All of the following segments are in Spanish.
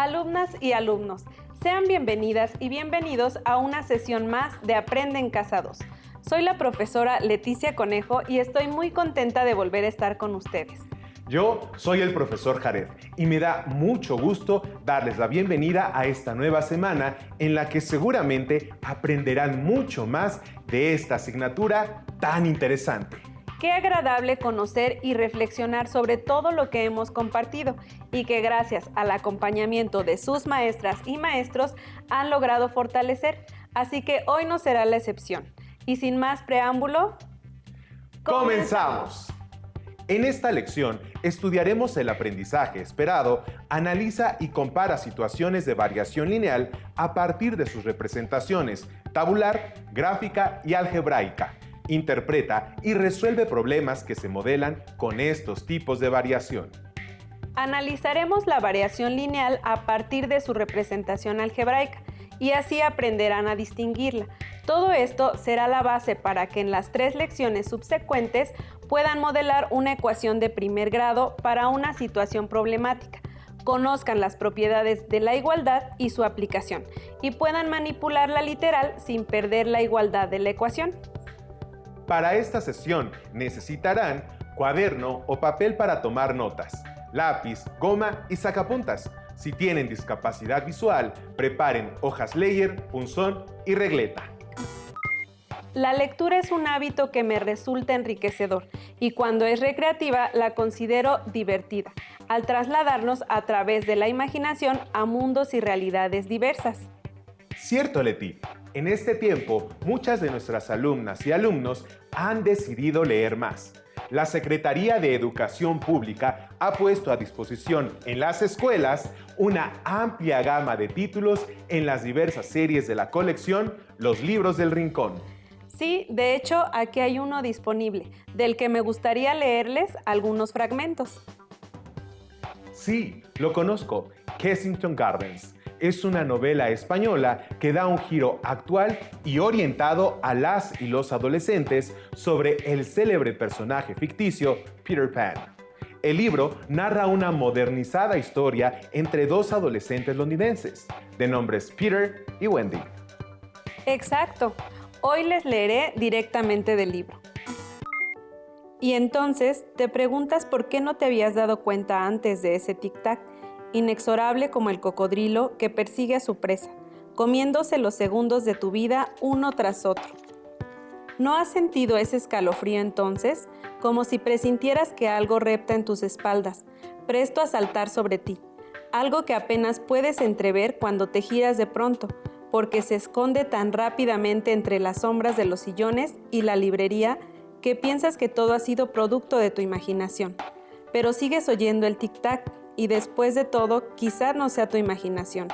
Alumnas y alumnos, sean bienvenidas y bienvenidos a una sesión más de Aprende en Casa 2. Soy la profesora Leticia Conejo y estoy muy contenta de volver a estar con ustedes. Yo soy el profesor Jared y me da mucho gusto darles la bienvenida a esta nueva semana en la que seguramente aprenderán mucho más de esta asignatura tan interesante. Qué agradable conocer y reflexionar sobre todo lo que hemos compartido y que gracias al acompañamiento de sus maestras y maestros han logrado fortalecer. Así que hoy no será la excepción. Y sin más preámbulo, ¡comenzamos! En esta lección estudiaremos el aprendizaje esperado, analiza y compara situaciones de variación lineal a partir de sus representaciones tabular, gráfica y algebraica. Interpreta y resuelve problemas que se modelan con estos tipos de variación. Analizaremos la variación lineal a partir de su representación algebraica y así aprenderán a distinguirla. Todo esto será la base para que en las 3 lecciones subsecuentes puedan modelar una ecuación de primer grado para una situación problemática, conozcan las propiedades de la igualdad y su aplicación, y puedan manipularla literal sin perder la igualdad de la ecuación. Para esta sesión necesitarán cuaderno o papel para tomar notas, lápiz, goma y sacapuntas. Si tienen discapacidad visual, preparen hojas Leyer, punzón y regleta. La lectura es un hábito que me resulta enriquecedor y cuando es recreativa la considero divertida, al trasladarnos a través de la imaginación a mundos y realidades diversas. Cierto, Leti. En este tiempo, muchas de nuestras alumnas y alumnos han decidido leer más. La Secretaría de Educación Pública ha puesto a disposición en las escuelas una amplia gama de títulos en las diversas series de la colección Los Libros del Rincón. Sí, de hecho, aquí hay uno disponible, del que me gustaría leerles algunos fragmentos. Sí, lo conozco, Kensington Gardens. Es una novela española que da un giro actual y orientado a las y los adolescentes sobre el célebre personaje ficticio Peter Pan. El libro narra una modernizada historia entre 2 adolescentes londinenses, de nombres Peter y Wendy. Exacto. Hoy les leeré directamente del libro. Y entonces te preguntas por qué no te habías dado cuenta antes de ese tic-tac, inexorable como el cocodrilo que persigue a su presa, comiéndose los segundos de tu vida uno tras otro. ¿No has sentido ese escalofrío entonces? Como si presintieras que algo repta en tus espaldas, presto a saltar sobre ti, algo que apenas puedes entrever cuando te giras de pronto, porque se esconde tan rápidamente entre las sombras de los sillones y la librería que piensas que todo ha sido producto de tu imaginación. Pero sigues oyendo el tic-tac y después de todo, quizás no sea tu imaginación.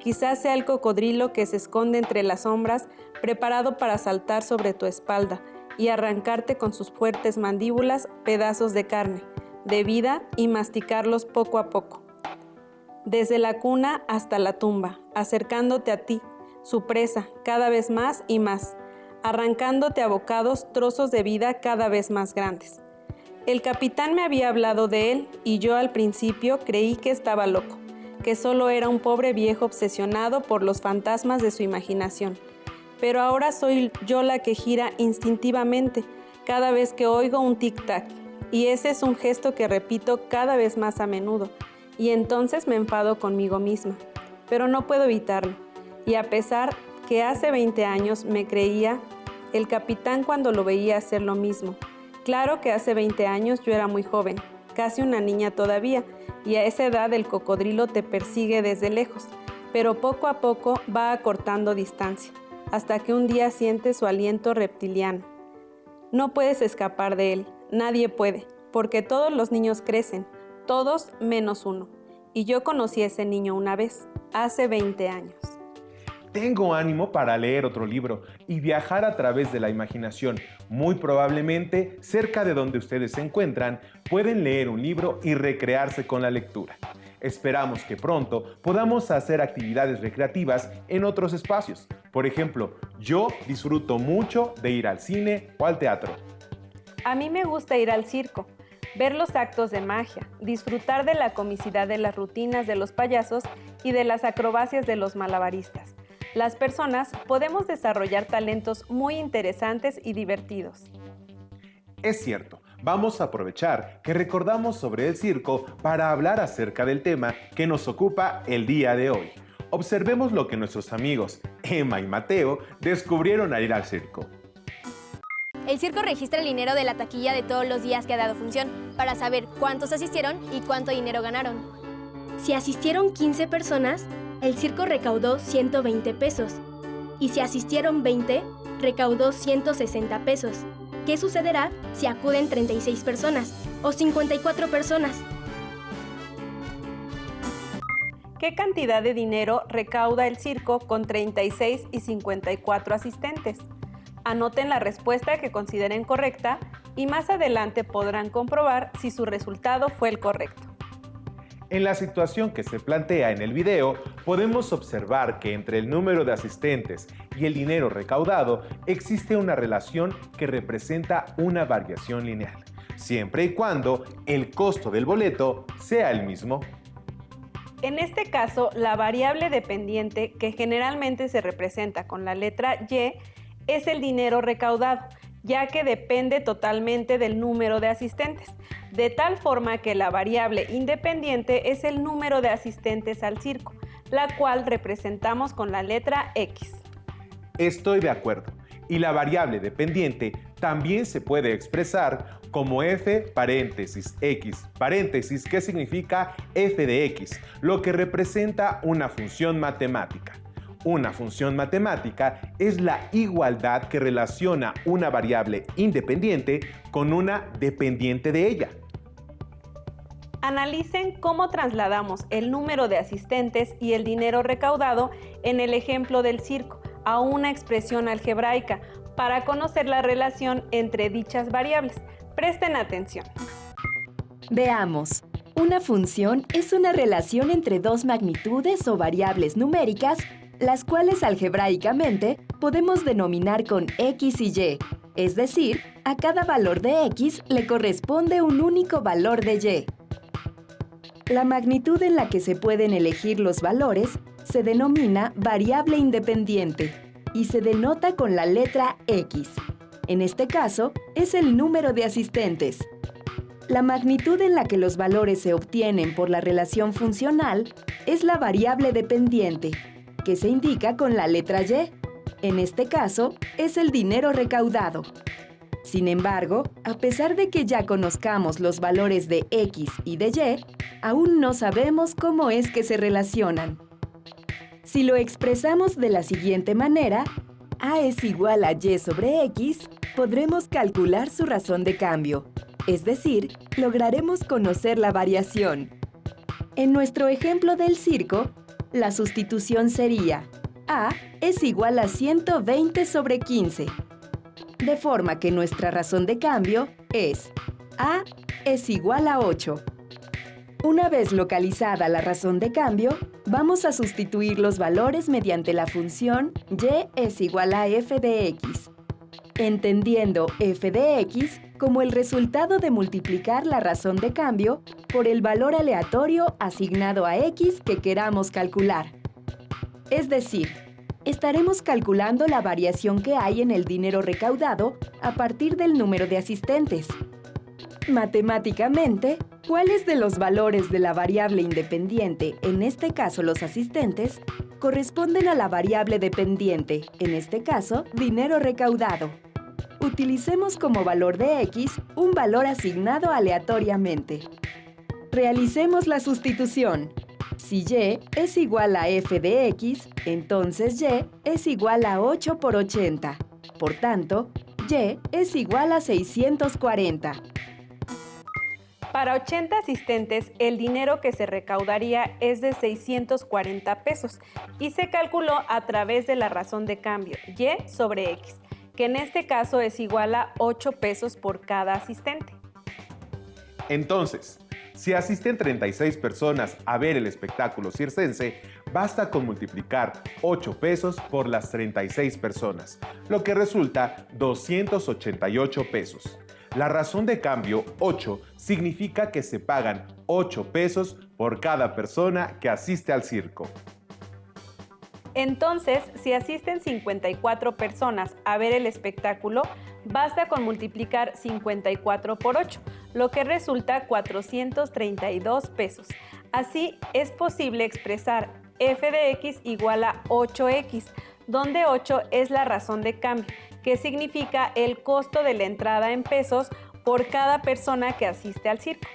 Quizás sea el cocodrilo que se esconde entre las sombras, preparado para saltar sobre tu espalda y arrancarte con sus fuertes mandíbulas pedazos de carne, de vida y masticarlos poco a poco. Desde la cuna hasta la tumba, acercándote a ti, su presa, cada vez más y más, arrancándote a bocados trozos de vida cada vez más grandes. El capitán me había hablado de él y yo al principio creí que estaba loco, que solo era un pobre viejo obsesionado por los fantasmas de su imaginación. Pero ahora soy yo la que gira instintivamente cada vez que oigo un tic-tac, y ese es un gesto que repito cada vez más a menudo, y entonces me enfado conmigo misma, pero no puedo evitarlo. Y a pesar que hace 20 años me creía el capitán cuando lo veía hacer lo mismo. Claro que hace 20 años yo era muy joven, casi una niña todavía, y a esa edad el cocodrilo te persigue desde lejos, pero poco a poco va acortando distancia, hasta que un día sientes su aliento reptiliano. No puedes escapar de él, nadie puede, porque todos los niños crecen, todos menos uno. Y yo conocí a ese niño una vez, hace 20 años. Tengo ánimo para leer otro libro y viajar a través de la imaginación. Muy probablemente, cerca de donde ustedes se encuentran, pueden leer un libro y recrearse con la lectura. Esperamos que pronto podamos hacer actividades recreativas en otros espacios. Por ejemplo, yo disfruto mucho de ir al cine o al teatro. A mí me gusta ir al circo, ver los actos de magia, disfrutar de la comicidad de las rutinas de los payasos y de las acrobacias de los malabaristas. Las personas podemos desarrollar talentos muy interesantes y divertidos. Es cierto, vamos a aprovechar que recordamos sobre el circo para hablar acerca del tema que nos ocupa el día de hoy. Observemos lo que nuestros amigos Emma y Mateo descubrieron al ir al circo. El circo registra el dinero de la taquilla de todos los días que ha dado función para saber cuántos asistieron y cuánto dinero ganaron. Si asistieron 15 personas, el circo recaudó 120 pesos. Y si asistieron 20, recaudó 160 pesos. ¿Qué sucederá si acuden 36 personas o 54 personas? ¿Qué cantidad de dinero recauda el circo con 36 y 54 asistentes? Anoten la respuesta que consideren correcta y más adelante podrán comprobar si su resultado fue el correcto. En la situación que se plantea en el video, podemos observar que entre el número de asistentes y el dinero recaudado existe una relación que representa una variación lineal, siempre y cuando el costo del boleto sea el mismo. En este caso, la variable dependiente, que generalmente se representa con la letra Y, es el dinero recaudado, ya que depende totalmente del número de asistentes, de tal forma que la variable independiente es el número de asistentes al circo, la cual representamos con la letra X. Estoy de acuerdo. Y la variable dependiente también se puede expresar como f paréntesis x paréntesis, que significa f de x, lo que representa una función matemática. Una función matemática es la igualdad que relaciona una variable independiente con una dependiente de ella. Analicen cómo trasladamos el número de asistentes y el dinero recaudado en el ejemplo del circo a una expresión algebraica para conocer la relación entre dichas variables. Presten atención. Veamos. Una función es una relación entre dos magnitudes o variables numéricas, las cuales algebraicamente podemos denominar con x y y, es decir, a cada valor de x le corresponde un único valor de y. La magnitud en la que se pueden elegir los valores se denomina variable independiente y se denota con la letra x. En este caso, es el número de asistentes. La magnitud en la que los valores se obtienen por la relación funcional es la variable dependiente, que se indica con la letra y. En este caso, es el dinero recaudado. Sin embargo, a pesar de que ya conozcamos los valores de x y de y, aún no sabemos cómo es que se relacionan. Si lo expresamos de la siguiente manera, a es igual a y sobre x, podremos calcular su razón de cambio, es decir, lograremos conocer la variación. En nuestro ejemplo del circo, la sustitución sería a es igual a 120 sobre 15, de forma que nuestra razón de cambio es a es igual a 8. Una vez localizada la razón de cambio, vamos a sustituir los valores mediante la función y es igual a f de x, entendiendo f de x como el resultado de multiplicar la razón de cambio por el valor aleatorio asignado a x que queramos calcular. Es decir, estaremos calculando la variación que hay en el dinero recaudado a partir del número de asistentes. Matemáticamente, ¿cuáles de los valores de la variable independiente, en este caso los asistentes, corresponden a la variable dependiente, en este caso dinero recaudado? Utilicemos como valor de x un valor asignado aleatoriamente. Realicemos la sustitución. Si y es igual a f de x, entonces y es igual a 8 por 80. Por tanto, y es igual a 640. Para 80 asistentes, el dinero que se recaudaría es de 640 pesos y se calculó a través de la razón de cambio y sobre x, que en este caso es igual a 8 pesos por cada asistente. Entonces, si asisten 36 personas a ver el espectáculo circense, basta con multiplicar 8 pesos por las 36 personas, lo que resulta 288 pesos. La razón de cambio 8 significa que se pagan 8 pesos por cada persona que asiste al circo. Entonces, si asisten 54 personas a ver el espectáculo, basta con multiplicar 54 por 8, lo que resulta 432 pesos. Así, es posible expresar f de x igual a 8x, donde 8 es la razón de cambio, que significa el costo de la entrada en pesos por cada persona que asiste al circo.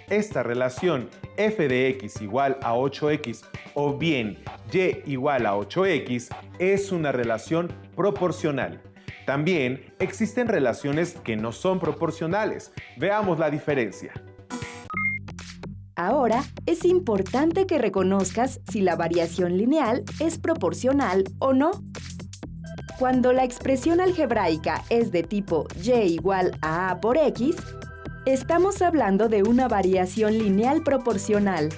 Esta relación f de x igual a 8x o bien y igual a 8x es una relación proporcional. También existen relaciones que no son proporcionales. Veamos la diferencia. Ahora, es importante que reconozcas si la variación lineal es proporcional o no. Cuando la expresión algebraica es de tipo y igual a a por x, estamos hablando de una variación lineal proporcional,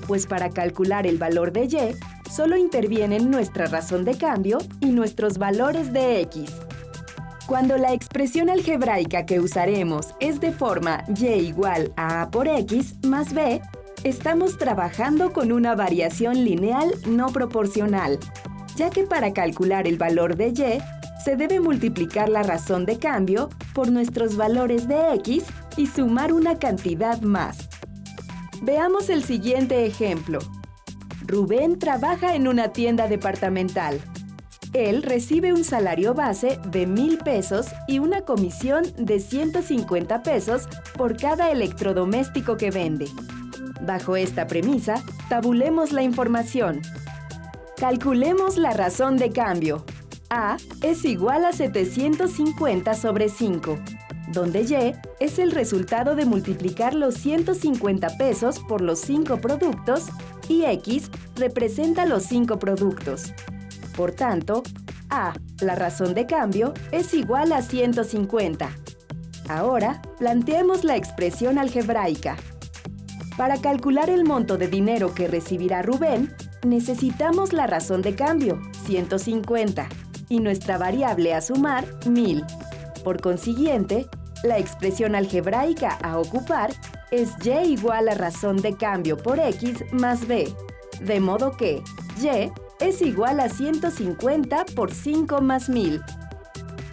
pues para calcular el valor de y, solo intervienen nuestra razón de cambio y nuestros valores de x. Cuando la expresión algebraica que usaremos es de forma y igual a por x más b, estamos trabajando con una variación lineal no proporcional, ya que para calcular el valor de y, se debe multiplicar la razón de cambio por nuestros valores de x y sumar una cantidad más. Veamos el siguiente ejemplo. Rubén trabaja en una tienda departamental. Él recibe un salario base de 1,000 pesos y una comisión de 150 pesos por cada electrodoméstico que vende. Bajo esta premisa, tabulemos la información. Calculemos la razón de cambio. A es igual a 750 sobre 5, donde y es el resultado de multiplicar los 150 pesos por los 5 productos y x representa los 5 productos. Por tanto, A, la razón de cambio, es igual a 150. Ahora, planteemos la expresión algebraica. Para calcular el monto de dinero que recibirá Rubén, necesitamos la razón de cambio, 150, y nuestra variable a sumar, 1,000. Por consiguiente, la expresión algebraica a ocupar es y igual a razón de cambio por x más b, de modo que y es igual a 150 por 5 más 1,000.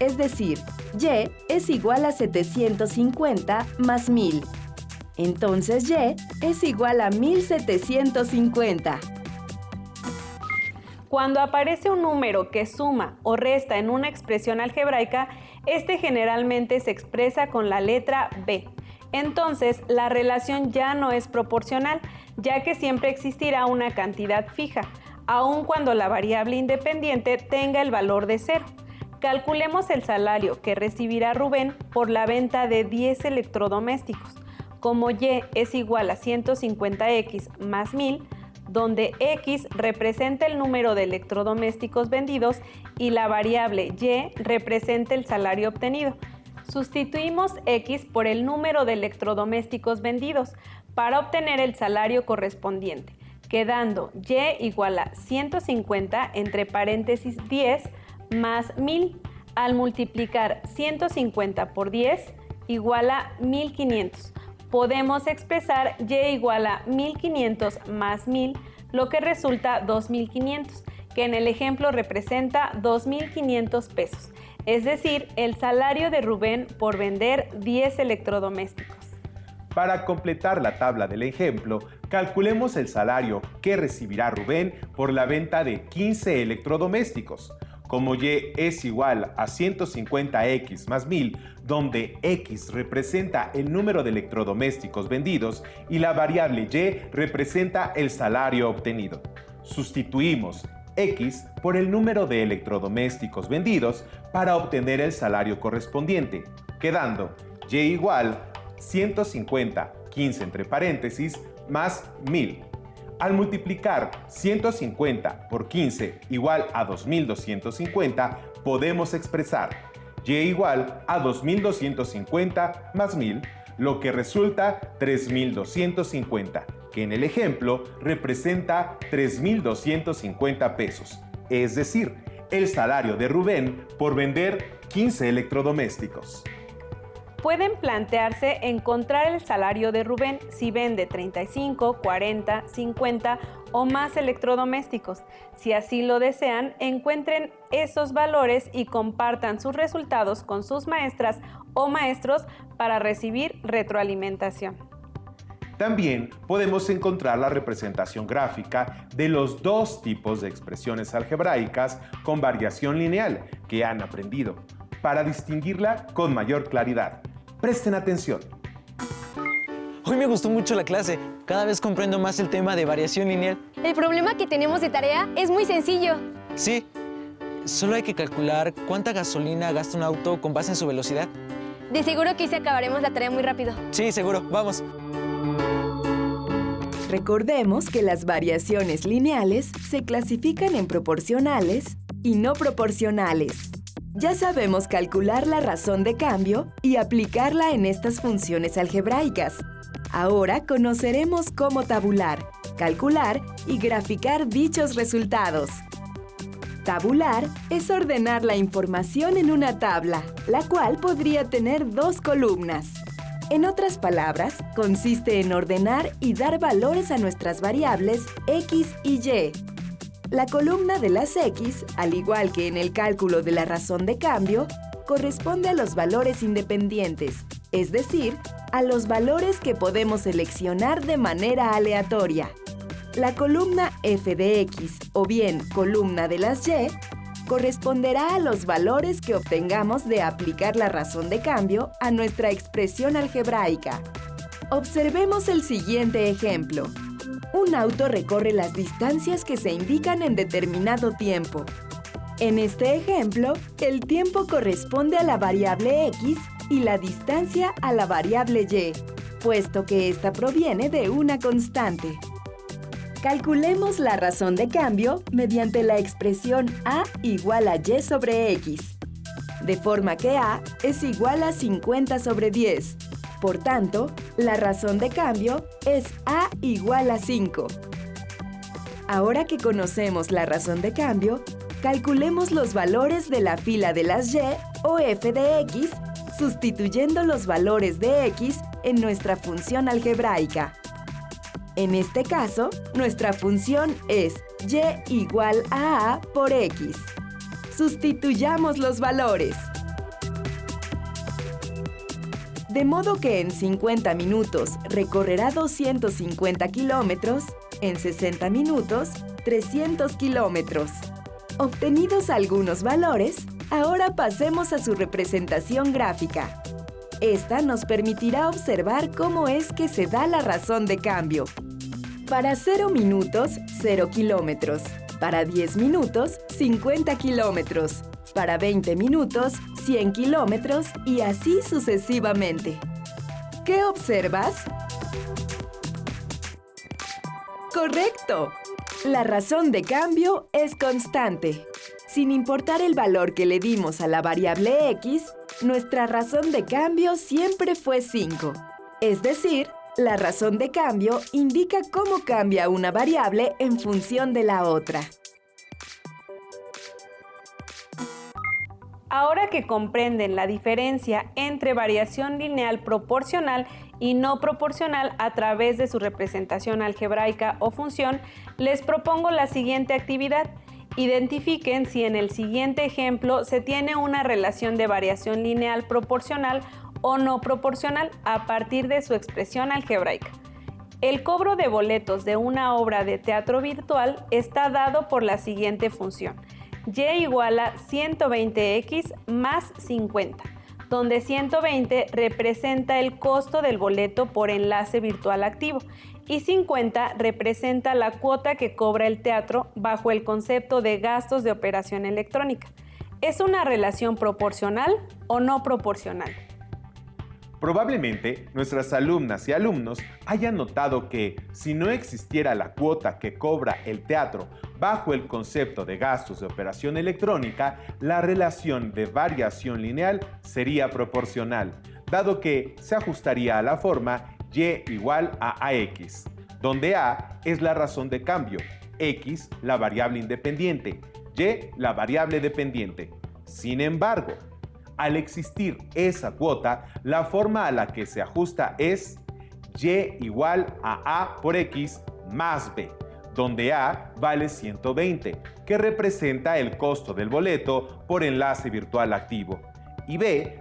Es decir, y es igual a 750 más 1,000. Entonces y es igual a 1,750. Cuando aparece un número que suma o resta en una expresión algebraica, este generalmente se expresa con la letra b. Entonces, la relación ya no es proporcional, ya que siempre existirá una cantidad fija, aun cuando la variable independiente tenga el valor de 0. Calculemos el salario que recibirá Rubén por la venta de 10 electrodomésticos. Como y es igual a 150x más 1,000, donde x representa el número de electrodomésticos vendidos y la variable y representa el salario obtenido. Sustituimos x por el número de electrodomésticos vendidos para obtener el salario correspondiente, quedando y igual a 150 entre paréntesis 10 más 1,000. Al multiplicar 150 por 10 igual a 1,500. Podemos expresar y igual a 1,500 más 1,000, lo que resulta 2,500, que en el ejemplo representa 2,500 pesos, es decir, el salario de Rubén por vender 10 electrodomésticos. Para completar la tabla del ejemplo, calculemos el salario que recibirá Rubén por la venta de 15 electrodomésticos. Como y es igual a 150x más 1,000, donde x representa el número de electrodomésticos vendidos y la variable y representa el salario obtenido. Sustituimos x por el número de electrodomésticos vendidos para obtener el salario correspondiente, quedando y igual 150, 15 entre paréntesis, más 1,000. Al multiplicar 150 por 15 igual a 2,250, podemos expresar y igual a 2,250 más 1,000, lo que resulta 3,250, que en el ejemplo representa 3,250 pesos, es decir, el salario de Rubén por vender 15 electrodomésticos. pueden plantearse encontrar el salario de Rubén si vende 35, 40, 50 o más electrodomésticos. Si así lo desean, encuentren esos valores y compartan sus resultados con sus maestras o maestros para recibir retroalimentación. También podemos encontrar la representación gráfica de los dos tipos de expresiones algebraicas con variación lineal que han aprendido, para distinguirla con mayor claridad. Presten atención. Hoy me gustó mucho la clase. Cada vez comprendo más el tema de variación lineal. El problema que tenemos de tarea es muy sencillo. Sí, solo hay que calcular cuánta gasolina gasta un auto con base en su velocidad. De seguro que sí acabaremos la tarea muy rápido. Sí, seguro. Vamos. Recordemos que las variaciones lineales se clasifican en proporcionales y no proporcionales. Ya sabemos calcular la razón de cambio y aplicarla en estas funciones algebraicas. Ahora conoceremos cómo tabular, calcular y graficar dichos resultados. Tabular es ordenar la información en una tabla, la cual podría tener dos columnas. En otras palabras, consiste en ordenar y dar valores a nuestras variables x y y. La columna de las x, al igual que en el cálculo de la razón de cambio, corresponde a los valores independientes, es decir, a los valores que podemos seleccionar de manera aleatoria. La columna f de x, o bien columna de las y, corresponderá a los valores que obtengamos de aplicar la razón de cambio a nuestra expresión algebraica. Observemos el siguiente ejemplo. Un auto recorre las distancias que se indican en determinado tiempo. En este ejemplo, el tiempo corresponde a la variable x y la distancia a la variable y, puesto que ésta proviene de una constante. Calculemos la razón de cambio mediante la expresión a igual a y sobre x, de forma que a es igual a 50 sobre 10. Por tanto, la razón de cambio es a igual a 5. Ahora que conocemos la razón de cambio, calculemos los valores de la fila de las y o f de x, sustituyendo los valores de x en nuestra función algebraica. En este caso, nuestra función es y igual a a por x. Sustituyamos los valores. De modo que en 50 minutos recorrerá 250 kilómetros, en 60 minutos, 300 kilómetros. Obtenidos algunos valores, ahora pasemos a su representación gráfica. Esta nos permitirá observar cómo es que se da la razón de cambio. Para 0 minutos, 0 kilómetros. Para 10 minutos, 50 kilómetros. Para 20 minutos, 100 kilómetros y así sucesivamente. ¿Qué observas? ¡Correcto! La razón de cambio es constante. Sin importar el valor que le dimos a la variable x, nuestra razón de cambio siempre fue 5. Es decir, la razón de cambio indica cómo cambia una variable en función de la otra. Ahora que comprenden la diferencia entre variación lineal proporcional y no proporcional a través de su representación algebraica o función, les propongo la siguiente actividad. Identifiquen si en el siguiente ejemplo se tiene una relación de variación lineal proporcional o no proporcional a partir de su expresión algebraica. El cobro de boletos de una obra de teatro virtual está dado por la siguiente función: y igual a 120x más 50, donde 120 representa el costo del boleto por enlace virtual activo y 50 representa la cuota que cobra el teatro bajo el concepto de gastos de operación electrónica. ¿Es una relación proporcional o no proporcional? Probablemente nuestras alumnas y alumnos hayan notado que si no existiera la cuota que cobra el teatro bajo el concepto de gastos de operación electrónica, la relación de variación lineal sería proporcional, dado que se ajustaría a la forma y igual a ax, donde a es la razón de cambio, x la variable independiente, y la variable dependiente. Sin embargo, Al existir esa cuota, la forma a la que se ajusta es y igual a A por X más B, donde A vale 120, que representa el costo del boleto por enlace virtual activo, y B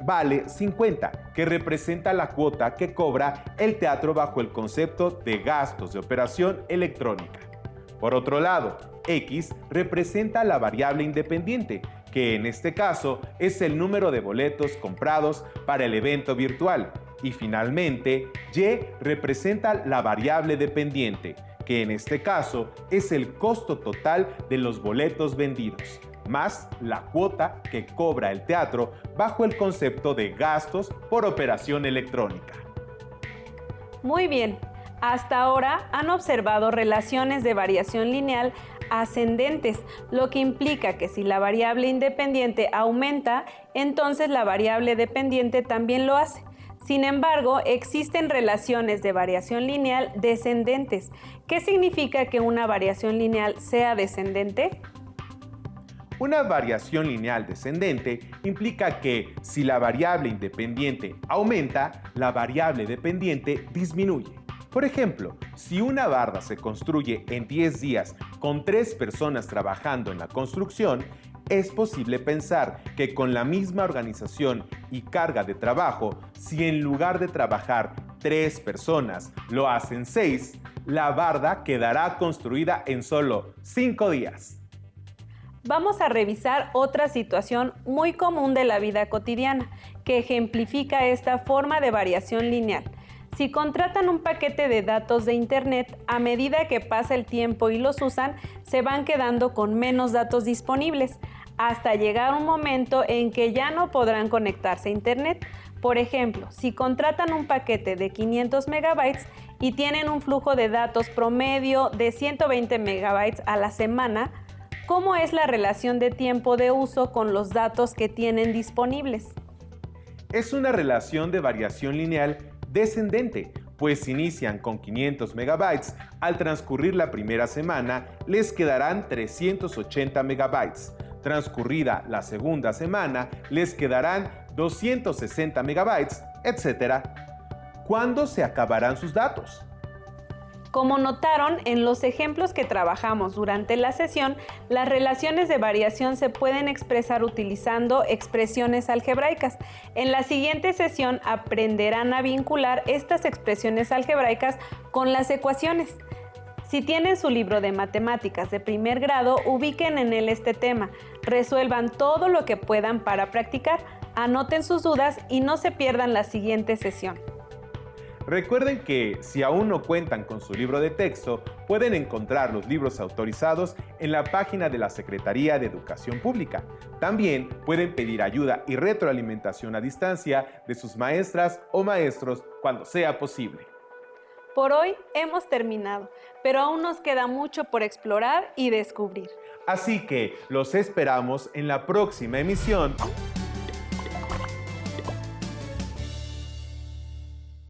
vale 50, que representa la cuota que cobra el teatro bajo el concepto de gastos de operación electrónica. Por otro lado, X representa la variable independiente, que en este caso es el número de boletos comprados para el evento virtual. Y finalmente, Y representa la variable dependiente, que en este caso es el costo total de los boletos vendidos, más la cuota que cobra el teatro bajo el concepto de gastos por operación electrónica. Muy bien, hasta ahora han observado relaciones de variación lineal ascendentes, lo que implica que si la variable independiente aumenta, entonces la variable dependiente también lo hace. Sin embargo, existen relaciones de variación lineal descendentes. ¿Qué significa que una variación lineal sea descendente? Una variación lineal descendente implica que si la variable independiente aumenta, la variable dependiente disminuye. Por ejemplo, si una barda se construye en 10 días con 3 personas trabajando en la construcción, es posible pensar que con la misma organización y carga de trabajo, si en lugar de trabajar 3 personas lo hacen 6, la barda quedará construida en solo 5 días. Vamos a revisar otra situación muy común de la vida cotidiana que ejemplifica esta forma de variación lineal. Si contratan un paquete de datos de Internet, a medida que pasa el tiempo y los usan, se van quedando con menos datos disponibles, hasta llegar un momento en que ya no podrán conectarse a Internet. Por ejemplo, si contratan un paquete de 500 megabytes y tienen un flujo de datos promedio de 120 megabytes a la semana, ¿cómo es la relación de tiempo de uso con los datos que tienen disponibles? Es una relación de variación lineal descendente, pues inician con 500 megabytes, al transcurrir la primera semana les quedarán 380 megabytes, transcurrida la segunda semana les quedarán 260 megabytes, etc. ¿Cuándo se acabarán sus datos? Como notaron en los ejemplos que trabajamos durante la sesión, las relaciones de variación se pueden expresar utilizando expresiones algebraicas. En la siguiente sesión aprenderán a vincular estas expresiones algebraicas con las ecuaciones. Si tienen su libro de matemáticas de primer grado, ubiquen en él este tema, resuelvan todo lo que puedan para practicar, anoten sus dudas y no se pierdan la siguiente sesión. Recuerden que si aún no cuentan con su libro de texto, pueden encontrar los libros autorizados en la página de la Secretaría de Educación Pública. También pueden pedir ayuda y retroalimentación a distancia de sus maestras o maestros cuando sea posible. Por hoy hemos terminado, pero aún nos queda mucho por explorar y descubrir. Así que los esperamos en la próxima emisión